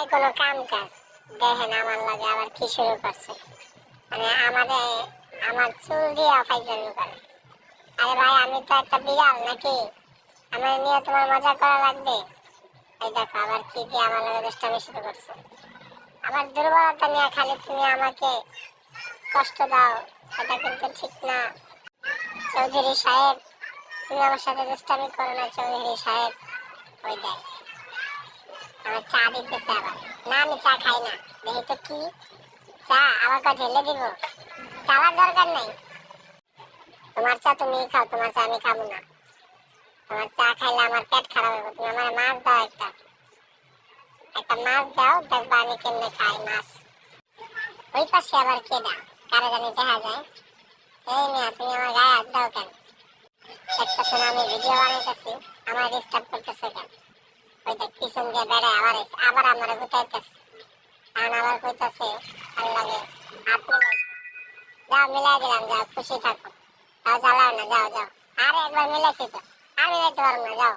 নাই কোনো কাম কাজ, দেখেন আমার লাগে আবার কি শুরু করছে, মানে আমার চুল দিয়ে ফাইজলামি করে। আরে ভাই আমি তো একটা বিড়াল নাকি, আমার নিয়ে তোমার মজা করা লাগবে? এই দেখো আবার কি দিয়ে আমার লগে দুষ্টামি শুরু করছে। আমার দুর্বলতা নিয়ে খালি তুমি আমাকে কষ্ট দাও, এটা কিন্তু ঠিক না। চৌধুরী সাহেব, তুমি আমার সাথে দুষ্টামি করো না চৌধুরী সাহেব। ওই দেখ আমার চা দিতেছে আবার। না আমি চা খাই না। দেখি তো কি চা, আমাকে ঢেলে দিব? চাওয়ার দরকার নাই, তোমার চা তুমি খাও, তোমার চা আমি খাবো না। তোমার চা খাইলে আমার পেট খারাপ হবে। তুমি আমার মাছ দাও, একটা একটা মাছ দাও, দেখবা আমি কেমনে খাই মাছ। ওই পাশে আবার কে দা, কারে জানি দেখা যায়। এই মিয়া তুমি আমার গায়ে হাত দাও কেন? দেখতেছো না আমি ভিডিও বানাইতেছি, আমার ডিস্টার্ব করতেছে কেন? ওই দেখ পিছন দিয়ে বেড়ায় আবার আমার গুতাইতেছে, কারণ আবার কইতাছে ভাল লাগে হাত মিলাই। যাও মিলাই দিলাম, যাও খুশি থাকো। যাও জ্বালাও না, যাও যাও। আরে একবার মিলাইছি তো, আর মিলাইতে পারবো না, যাও।